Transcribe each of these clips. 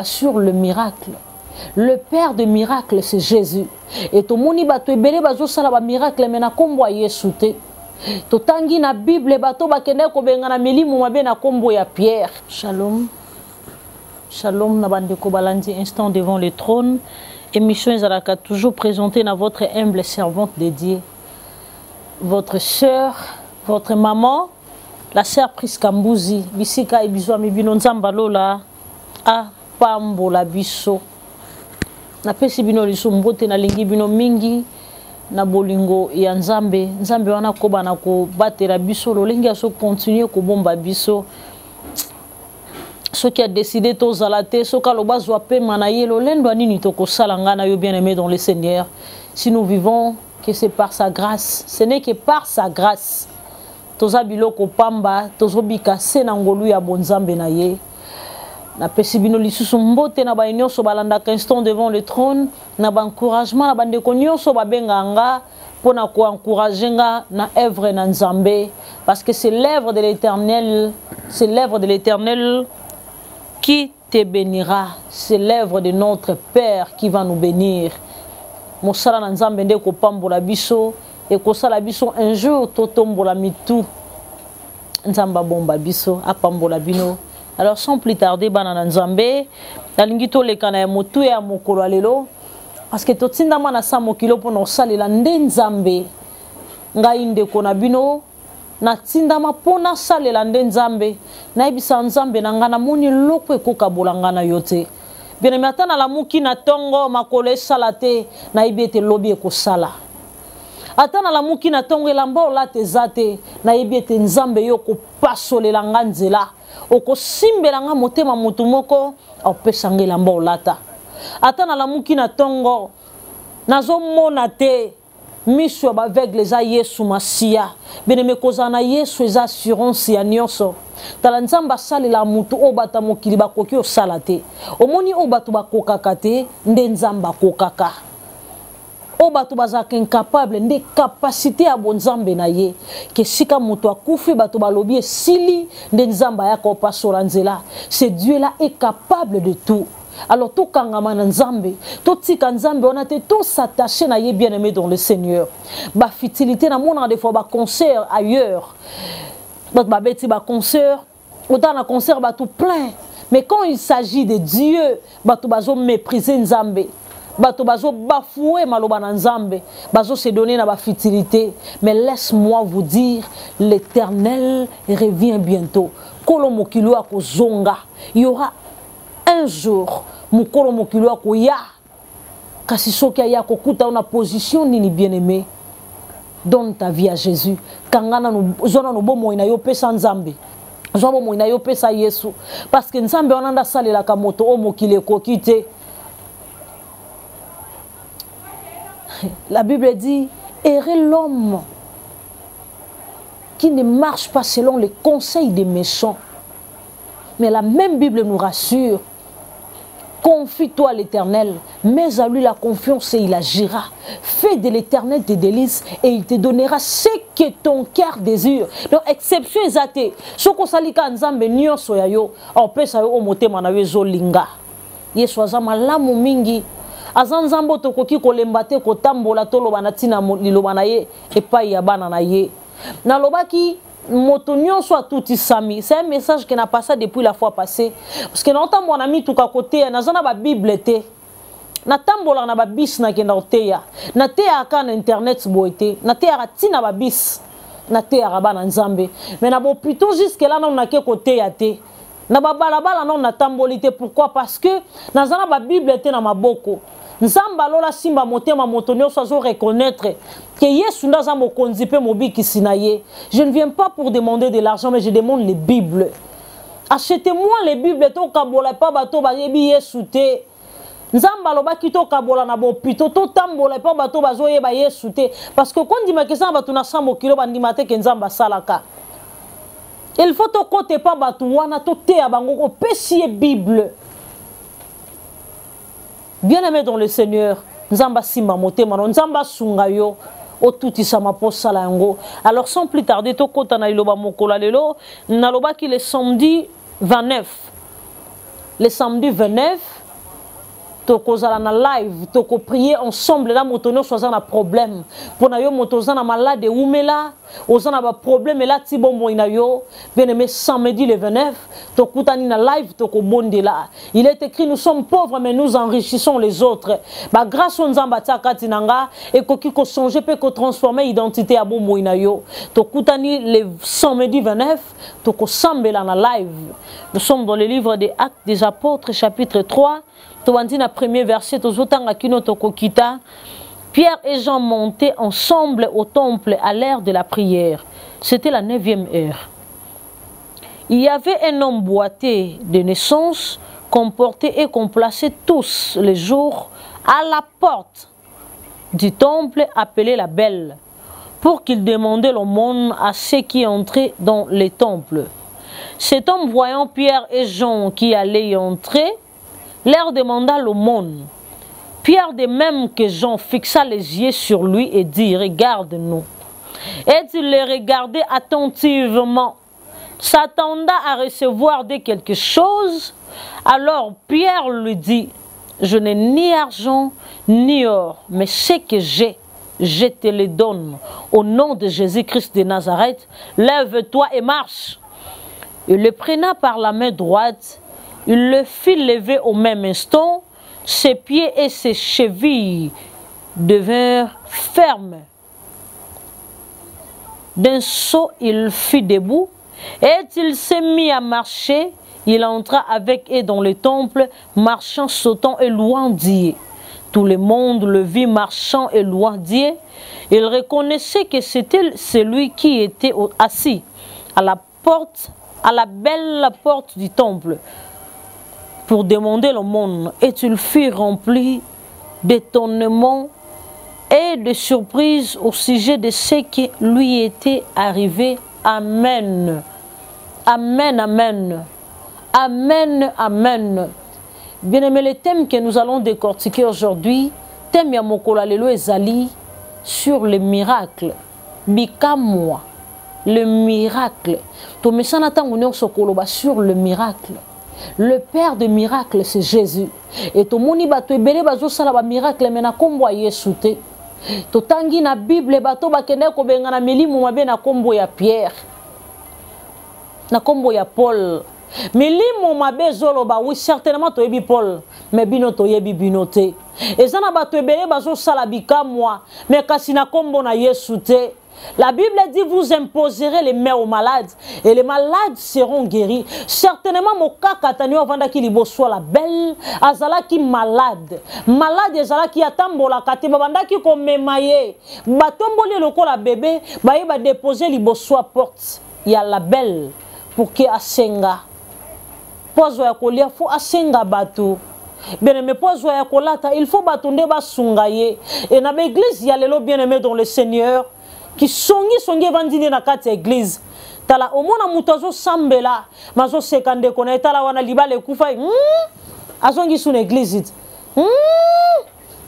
sur le miracle. Le père de miracle, c'est Jésus. Et tout le monde va miracle, mais na kombo Yesu te. Totangi na Bible bato bakende ko benga na milimu mabe na kombo ya Pierre. Shalom. Shalom na bande ko balandi instant devant le trône. Émission Ezalaka toujours présentée dans votre humble servante dédiée. Votre sœur, votre maman, la sœur Priska Mbuzi, bisika ibizwa mibino nzamba lola a pambola biso. Na pesi bino liso mbote na lingi bino mingi na bolingo ya nzambe nzambe wana koba na ko batela biso lolingi aso continuer ko bomba biso. Ce qui a décidé to zalate so ka lobazwa pe manaye lo lendo nini to ko salanga na yo bien-aimé dans le Seigneur. Si nous vivons que c'est par sa grâce, ce n'est que par sa grâce. Toza biloko pamba tozobika sena ngolu ya bonzambe na ye. Na pesi bino lisusu mbote na ba nyonso balanda instant devant le trône na ba encouragement na bande ko nyonso babenganga pona ko encourager nga na œuvre na Nzambe parce que c'est l'œuvre de l'Éternel, c'est l'œuvre de l'Éternel qui te bénira, c'est l'œuvre de notre Père qui va nous bénir. Mosala na Nzambe nde ko pambola biso et ko sala biso un jour totombola mitu Nzamba bomba biso apambola bino. Alors sans plus tarder banana Nzambe nalingi to lekana ya motu ya mokolo alelo parce que totinda mana sa mokilo po no salela nde Nzambe ngai ndeko na bino na tinda ma pona salela nde Nzambe na ibisa Nzambe na ngana moni loko ekoka bolanga na yote bien mais atana la muki na tongo makolo salate na ibete lobi ekosala atana la muki na tongo elamba olate zate na ibete Nzambe yo ko pasolela nganzela oko simbelanga motema mutu moko opesanga elamba olata atana la muki na tongo nazo mona te miso ba aveugle za Yesu Masia bien-aimé kozana Yesu eza assurance ya nyonso tala Nzamba salela mutu obata mokili bakoki osala te omoni obatu bakokaka te nde Nzamba kokaka obatu bazaka incapable nde capacité ya bonzambe na ye ke sika mutu akufi batu balobi esili nde Nzamba ya ko pasola nzela c'est Dieu là est capable de tout. Alors tout kangama na Nzambe tout tika Nzambe on a été tous s'attacher na ye bien-aimé dans le Seigneur ba futilité na mona des fois ba concert ailleurs ba beti ba concert autant na concert ba tout plein mais quand il s'agit de Dieu ba tout bazo mépriser Nzambe ba tout bazo bafouer maloba na Nzambe bazo se donner na ba futilité mais laisse-moi vous dire l'Éternel revient bientôt kolo mokilo akozonga il y aura un jour mukolo mokilo akoya kasi soki ya kokuta una position nini bien-aimé donne ta vie à Jésus kangana no zona no bomo ina yo pesa Nzambe zo bomo ina yo pesa Yesu parce que Nzambe onanda salela ka moto o mokile kokite. La Bible dit errer l'homme qui ne marche pas selon les conseils des méchants. Mais la même Bible nous rassure. Confie-toi à l'Éternel, mets à lui la confiance et il agira. Fais de l'Éternel tes délices et il te donnera ce que ton cœur désire. Donc, exception exate. Ce qu'on salika Nzambe nyonso ya yo, on peut sa yo omotema na yo zolinga. Yesu azama lamu mingi. Azanzambo tokoki kolemba te kotambola toloba na tina liloba na ye epai ya bana na ye. Na lobaki Motonio soit tout isami. C'est un message qui n'a pas passé depuis la fois passée. Parce que dans mon ami tout à côté, na zona ba Bible te. Na tambola na ba bis na kenda oteya. Na te aka na internet boete. Na te aratina ba bis. Na te araba na Nzambe. Mais na bo plutôt jusque là non na ke côté ya te. Na ba balabala non na tambolité. Pourquoi? Parce que na zona ba Bible te na maboko. Nzamba lola simba motema motonio soit reconnaître que Yesu ndaza mokonzi pe mobiki sinaye. Je ne viens pas pour demander de l'argent mais je demande les Bibles. Achetez-moi les Bibles to kabola pa bato ba yebi Yesu te. Nzamba loba kito kabola na bo pito to tambola pa bato bazo yeba Yesu te parce que quand ndima kesa bato na sambo kilo bandima te ke Nzamba salaka. Il faut to kote pa bato wana to te abango ko pesi Bible. Bien-aimé dans le Seigneur, Nzamba simba motema, Nzamba sungayo, o tuti sama posala yango. Alors sans plus tarder, to kota na iloba mokola lelo, na loba ki le samedi 29. le samedi 29, tokozala na live, toko prier ensemble là motono soit na problème. Pour na yo motoza na malade oumela, ozana ba problème là ti bombo ina yo. Bien aimé samedi le 29, tokutani na live toko bondela. Il est écrit nous sommes pauvres mais nous enrichissons les autres. Ba grâce on nzamba takati nanga et koki ko changer peut ko transformer identité à bombo ina yo. Tokutani le samedi 29, toko sambela na live. Nous sommes dans le livre des Actes des Apôtres chapitre 3. Tobandina premier verset, Pierre et Jean montaient ensemble au temple à l'heure de la prière. C'était la 9e heure. Il y avait un homme boité de naissance qu'on portait et qu'on plaçait tous les jours à la porte du temple appelé la Belle, pour qu'il demandait l'aumône à ceux qui entraient dans les temples. Cet homme, voyant Pierre et Jean qui allaient y entrer, leur demanda l'aumône. Pierre, de même que Jean, fixa les yeux sur lui et dit, regarde-nous. Et il les regardait attentivement, s'attendant à recevoir de quelque chose. Alors Pierre lui dit, je n'ai ni argent ni or, mais ce que j'ai, je te le donne. Au nom de Jésus-Christ de Nazareth, lève-toi et marche. Il le prenant par la main droite, il le fit lever au même instant, ses pieds et ses chevilles devinrent fermes. D'un saut, il fut debout, et il s'est mis à marcher. Il entra avec eux dans le temple, marchant, sautant et louant Dieu. Tout le monde le vit marchant et louant Dieu. Il reconnaissait que c'était celui qui était assis à la porte, à la belle porte du temple, pour demander l'aumône, et il fut rempli d'étonnement et de surprise au sujet de ce qui lui était arrivé. Amen. Amen, amen. Amen, amen. Bien-aimé, le thème que nous allons décortiquer aujourd'hui, thème ya mokola lelo ezali sur le miracle. Bika-moi, le miracle. To mesana tango nyonso koloba sur le miracle. Le père de miracle, c'est Jésus. Et to moni bato ebele bazo sala ba miracle mena kombo ya Yesu te. To tangi na Bible bato bakende ko benga na milimu mabe na kombo ya Pierre. Na kombo ya Paul. Milimu mabe zoloba oui certainement to yebi Paul, mais bino to yebi bino te. Et ça na bato ebele bazo sala bika moi, mais kasi na kombo na Yesu te. La Bible dit, vous imposerez les mains aux malades et les malades seront guéris. Certainement, mon cas, Katanio, avant qu'il y soit la belle, Azala qui malade. Malade, Azala qui attend la kate, Babanda qui comme maye. Batomboli le la bébé, Baye va déposer les soit porte. Il y a la belle pour qui asenga. Pozo ya kolia, faut asenga bateau. Bien aimé, pozo ya kolata, il faut batonde basungaye. Et dans l'église, il y a les bien aimés dans le Seigneur. Qui songi vandine na kati église tala omona mutozo sambela mazo sekande kona tala wana libale kufa azongi sur église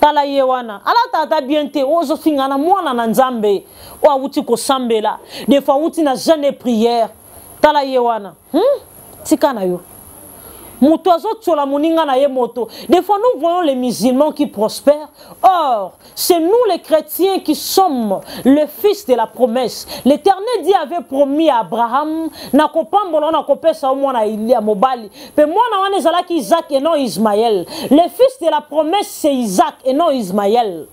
tala ye wana ala tata biente ozo fingana mwana na nzambe o awuti ko sambela des fois wuti na jeûne prière tala ye wana tikana yo mutozo tsola moninga na ye moto. Des fois nous voyons les musulmans qui prospèrent. Or, c'est nous les chrétiens qui sommes le fils de la promesse. L'Éternel Dieu avait promis à Abraham na kopambolo na kopesa omona ilia mobali. Pe mwana wana ezalaki Isaac et non Ismaël. Le fils de la promesse c'est Isaac et non Ismaël.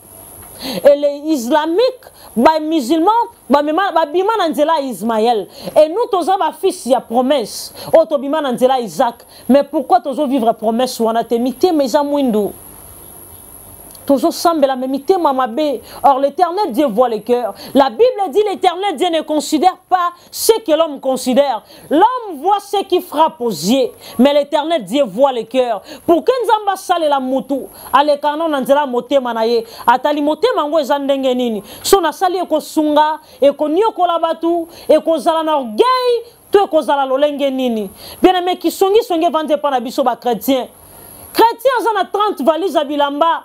Et les islamiques, les musulmans, bima nanzela Ismaël. Et nous, tous les fils, il y a promesse. Auto bima nanzela Isaac. Mais pourquoi tous vivre promesse ou on a temité mais amouindou? Toujours semble la mémité mamabé. Or l'Éternel Dieu voit les cœurs. La Bible dit l'Éternel Dieu ne considère pas ce que l'homme considère. L'homme voit ce qui frappe aux yeux, mais l'Éternel Dieu voit les cœurs. Pour que nous ambassale la moutou, ale kanon nanzela moté manaye, atali moté mango ezandenge nini. Sona sali eko sunga, eko nyoko la batu, eko zala na orgueil, to eko zala lolenge nini. Bien aimé qui songi vande pa na biso ba chrétien. Chrétien zana 30 valises à bilamba.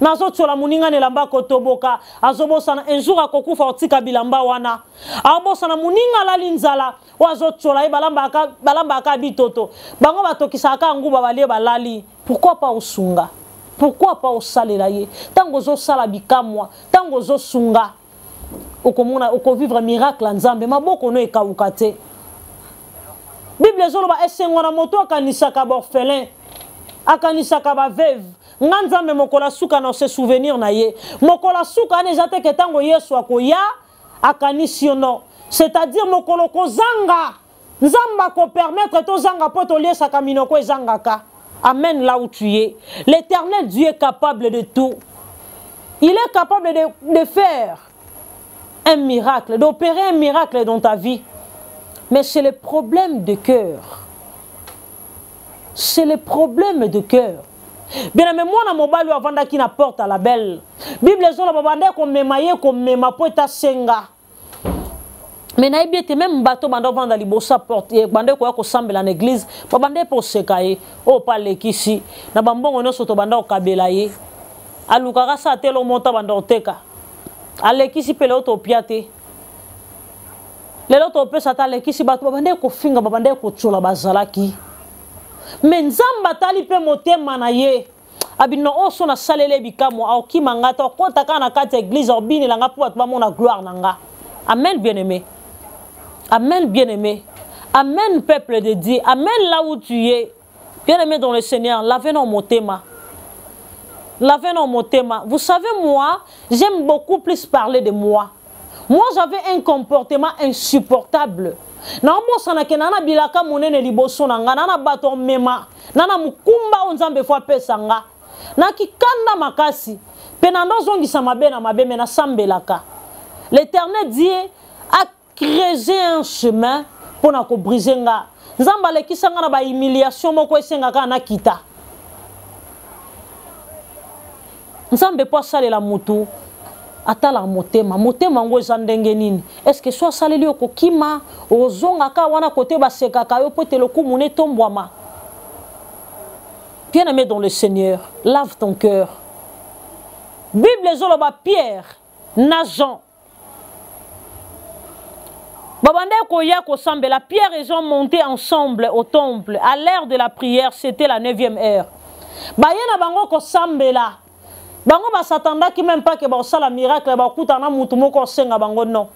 nazo tsola muninga ne lamba kotoboka azobosana un jour akokufa otika bilamba wana abosana muninga la linzala wazo tsola e balamba ka bitoto bango batokisaka nguba balie balali. Pourquoi pas osunga? Pourquoi pas osalela ye? Tango zo sala bikamwa, tango zo sunga okomona okovivre miracle nzambe maboko no ekauka te. Bible zoloba esengo na moto akanisaka ba orphelin, akanisaka ba veuve. Nganzambe mokola suka na se souvenir na ye. Mokola suka ne jate ke tango Yesu akoya akanisiono. C'est-à-dire mokolo ko zanga. Nzamba ko permettre to zanga poto liesa kamino ko zangaka. Amen là où tu es. L'Éternel Dieu est capable de tout. Il est capable de faire un miracle, d'opérer un miracle dans ta vie. Mais c'est le problème de cœur. C'est le problème de cœur. Bien aimé, moi, na mobile avant qui na porte à la belle. Bible zo la babande ko memaye ko mema pota senga. Mais na ebiete même bateau bando vanda libosa porte e bande ko sambela na église, babande po sekaye o pale kisi na bambongo no soto banda okabela ye. Alukaka sa telo monta banda oteka. Alekisi pele auto piate. Lelo to pesa ta lekisi bato babande ko finga babande ko tsola bazalaki. Mais nzamba tali pe motema na ye abino oso na salele bikamo aoki mangata okota kana kati église obini langa po batba mona gloire nanga. Amen bien-aimé. Amen bien-aimé. Amen peuple de Dieu. Amen là où tu es. Bien-aimé dans le Seigneur, lavez-nous mon thème. Lavez-nous mon thème. Vous savez moi, j'aime beaucoup plus parler de moi. Moi j'avais un comportement insupportable. Na mbosana ke nana bilaka monene liboso nanga nana bato mema nana mukumba onzambe fwa pesa nga na kikanda makasi penando zongisa mabe na mabe mena sambelaka. L'Éternel Dieu a créé un chemin pour na ko briser nga nzamba le kisanga na ba humiliation moko esenga ka na kita nzambe po salela mutu atala motema motema ngo zandenge nini est-ce que soit saleli okokima ozonga ka wana côté baseka ka yo pote le kumune tombwama. Bien-aimé dans le Seigneur, lave ton cœur. Bible zoloba Pierre na Jean babande ko ya ko sambela Pierre et Jean montaient ensemble au temple à l'heure de la prière, c'était la 9e heure. Bayena bango ko sambela bango ba satanda ki même pas que ba sala miracle ba kutana mutu moko senga bango non.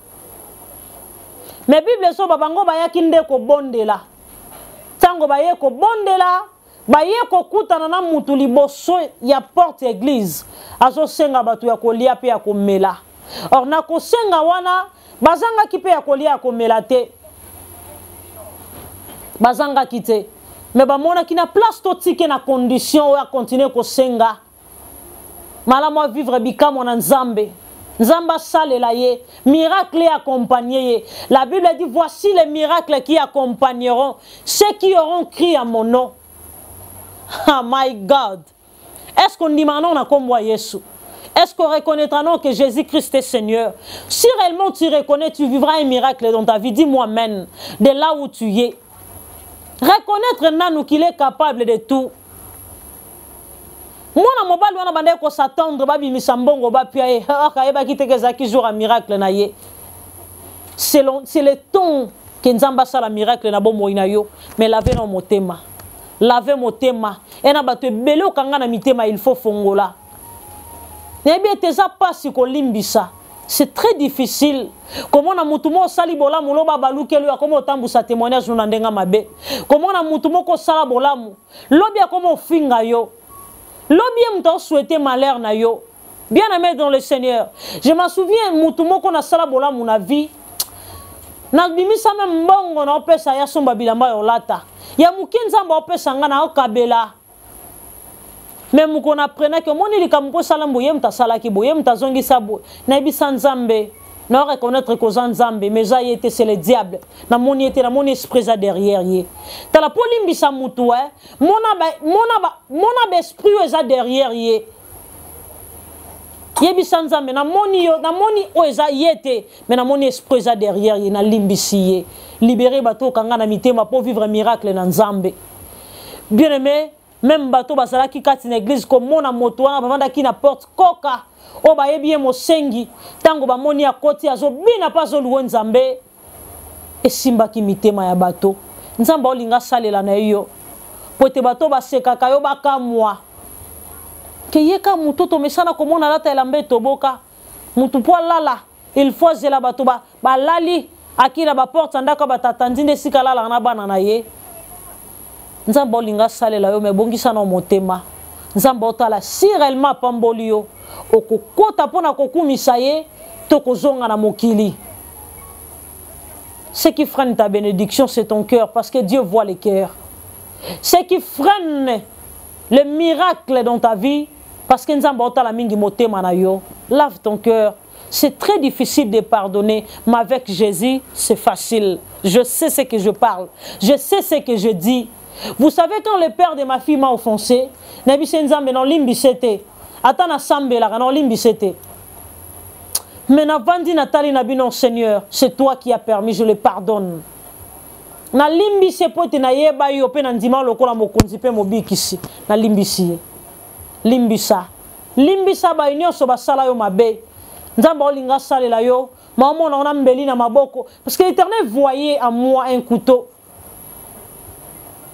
Mais Bible so bango ba yakinde ko bondela. Tango ba ye ko bondela, ba ye ko kutana na mutu liboso ya porte église. Azo senga batu ya kolia pe ya komela. Or na ko senga wana bazanga ki pe ya kolia ko mela te. Bazanga kite. Mais ba mona ki na place to tike na condition ya continuer ko senga. Malamo vivre bika mon nzambe. Nzamba salela ye, miracle accompagné ye. La Bible dit voici les miracles qui accompagneront ceux qui auront crié à mon nom. Oh my God. Est-ce qu'on dit maintenant on a comme moi Jésus? Est-ce qu'on reconnaîtra non que Jésus-Christ est Seigneur? Si réellement tu reconnais, tu vivras un miracle dans ta vie. Dis-moi amen. De là où tu es. Reconnaître Nanou qu'il est capable de tout. Moi na mobile wana bande ko s'attendre babi misambongo ba piaye akayeba kiteke ki jour un miracle na ye. C'est le temps que nzamba sala miracle na bomo ina yo, mais lavez no motema. Lavez motema. Et na bato belé okanga na mitema il faut fongola. Nebi teza pasi ko limbisa. C'est très difficile. Comment na mutumo sali bola muloba balukelu ya komo tambusa témoignage na ndenga mabe. Comment na mutumo ko sala bolamu. Lobi ya komo finga yo. L'objet m't'a souhaité malheur na yo. Bien aimé dans le Seigneur. Je me souviens mutumo ko na sala bola mon vie. Na bimisa même mbongo na opesa ya somba bilamba yo lata. Ya mukinza mba opesa nga na okabela. Même muko na prena que moni likampo sala mboye mta sala ki boye mta zongi sabo. Na bisa nzambe. Na reconnaître que nzambe mais ça y était c'est le diable. Na moni était na moni esprit za derrière ye. Ta la polimbisa mutu mona esprit za derrière ye. Ye bisa nzambe na moni oza yete mais na moni esprit za derrière ye na limbisi ye. Libérer bato kanga na mitema pour vivre un miracle na nzambe. Bien-aimé, même bato basala ki kati na église comme mona moto wana bavanda ki na porte koka o ba yebi mosengi tango ba moni ya koti azo bina pa zo luwe nzambe esimba ki mitema ya bato nzamba olinga salela na yo pote bato baseka kayo bakamwa ke yeka mutu to mesana komona lata elambe toboka mutu po lala il faut zela bato ba lali akila ba porte ndaka batatandi ndesika lala na bana na ye nzamba olinga salela yo me bongisa na motema nzamba otala si réellement pamboli yo okokota pona kokumisa ye to kozonga na mokili. Ce qui freine ta bénédiction, c'est ton cœur, parce que Dieu voit les cœurs. Ce qui freine le miracle dans ta vie, parce que nzamba otala mingi motema na yo, lave ton cœur. C'est très difficile de pardonner, mais avec Jésus, c'est facile. Je sais ce que je parle, je sais ce que je dis. Vous savez, quand le père de ma fille m'a offensé, Nabi Senzambe non limbisete, atana sambe la non limbisete. Mais Navandi Nathalie Nabi non Seigneur, c'est toi qui as permis, je le pardonne. Na limbise pote na yeba yo pe na ndima lokola mokonzi pe mobikisi na limbisi. Limbisa. Limbisa ba inyoso basala yo mabe. Nzamba olinga salela yo, maman on a mbeli na maboko parce que l'Éternel voyait en moi un couteau.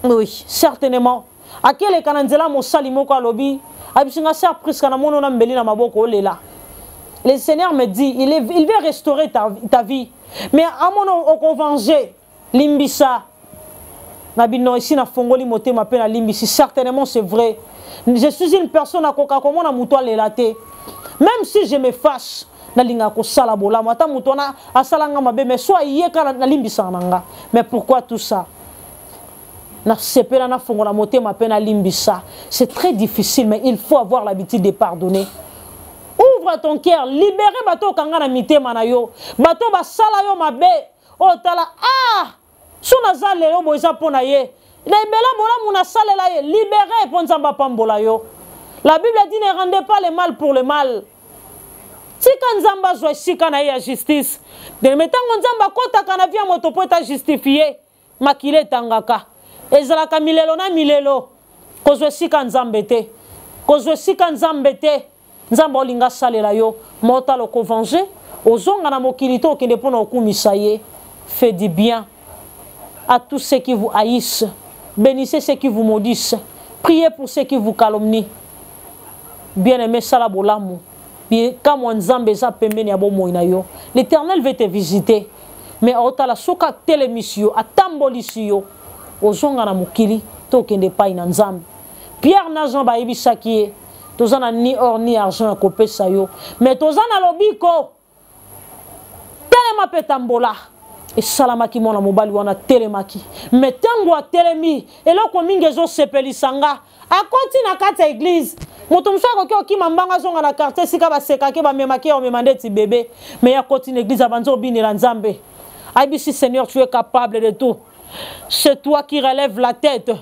Oui, certainement. À quel kananzela mo salimoko alobi, abisinga surprise kana mono na mbeli na maboko olela. Le Seigneur me dit, il veut restaurer ta vie. Mais à mon on venger limbisa. Nabino ici na fongoli motema pe na limbisi, certainement c'est vrai. Je suis une personne à koka comme on a muto lelate. Même si je me fâche, na linga ko sala bola mata mutona asalanga mabe mais soit yeka na limbisa nanga. Mais pourquoi tout ça? C'est très difficile, mais il faut avoir l'habitude de pardonner. Ouvre ton cœur, libérez bato kangana mite manayo. Bato basala yo mabe. Oh tala suna zale yo moisa pona ye. Na ibela bola muna sale la ye. Libérez ponzamba pambola yo. La Bible dit ne rendez pas le mal pour le mal. Tika nzamba zo sika na ya justice. De metango nzamba kota kana via moto pota justifier. Makile tangaka. Ezalaka milelo na milelo kozwe sika nzambe te kozwe sika nzambe te nzamba olinga salela yo mota loko venger ozonga na mokili to okende pona okumisa ye. Fais du bien à tous ceux qui vous haïssent, bénissez ceux qui vous maudissent, priez pour ceux qui vous calomnient. Bien-aimé sala bolamu kama nzambe za pembeni ya bomo ina yo. L'Éternel veut te visiter, mais otala soka telemisio atambolisi yo ozonga na mukili to kende pa ina nzambe. Pierre na Jean ba yebisaki tozana ni or ni argent kopesa yo, mais tozana lobiko telema petambola e salamaki mona mobali wana telemaki, mais tango a telemi eloko mingi ezo sepelisanga akoti na kati ya église. Moto msako kyo ki mambanga zonga na quartier sika ba seka ke ba memaki o memande ti bébé, mais ya koti na église abanzo binela nzambe. Aibisi Seigneur, tu es capable de tout. C'est toi qui relèves la tête.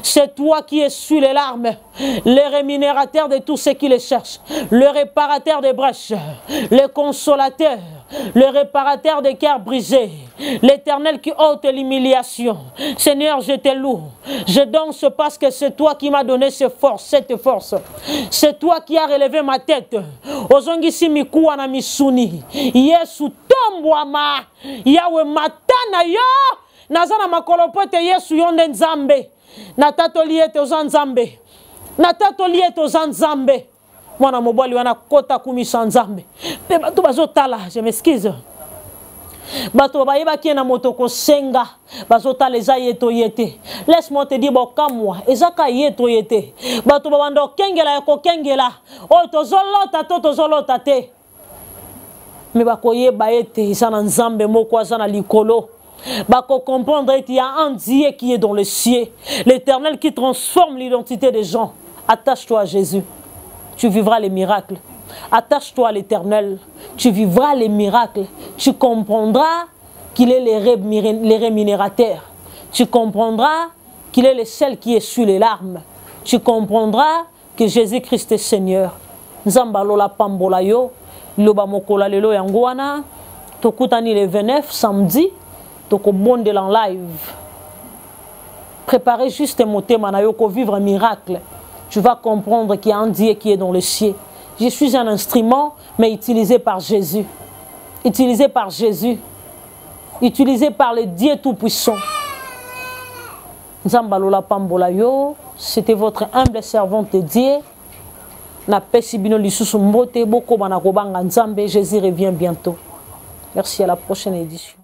C'est toi qui essuie les larmes. Le rémunérateur de tous ceux qui les cherchent. Le réparateur des brèches. Le consolateur. Le réparateur des cœurs brisés. L'Éternel qui ôte l'humiliation. Seigneur, je te loue. Je danse parce que c'est toi qui m'as donné cette force. C'est toi qui as relevé ma tête. Ozongisi mikuwa na misuni. Yesu tombwama. Yawe matana yo. Nazana makolopote Yesu yonde nzambe. Natato liete ozanzambe. Natato liete ozanzambe. Mwana mobali wana kota kumisa nzambe. Pe bato bazotala, je m'excuse. Bato bayeba ki na motoko senga. Bazotala eza yeto yete. Laisse-moi te dire bokamwa. Ezaka yeto yete. Bato babando kengela yako kengela. O tozolota to tozolota te. Me bakoyeba ete izana nzambe moko azana likolo. Bako comprendre qu'il y a un Dieu qui est dans le ciel, l'Éternel qui transforme l'identité des gens. Attache-toi à Jésus, tu vivras les miracles. Attache-toi à l'Éternel, tu vivras les miracles. Tu comprendras qu'il est les rémunérateurs. Tu comprendras qu'il est le seul qui essuie les larmes. Tu comprendras que Jésus-Christ est Seigneur. Nzambalola pambola yo, loba mokola lelo yangoana, tokutani le 29 samedi. Donc au monde de l'en live. Préparez juste un motema na yo ko vivre un miracle. Tu vas comprendre qu'il y a un Dieu qui est dans le ciel. Je suis un instrument, mais utilisé par Jésus. Utilisé par Jésus. Utilisé par le Dieu Tout-Puissant. Nzambalola Pambola yo, c'était votre humble servante de Dieu. Na pesi bino lisusu mbote boko bana kobanga Nzambe. Jésus revient bientôt. Merci, à la prochaine édition.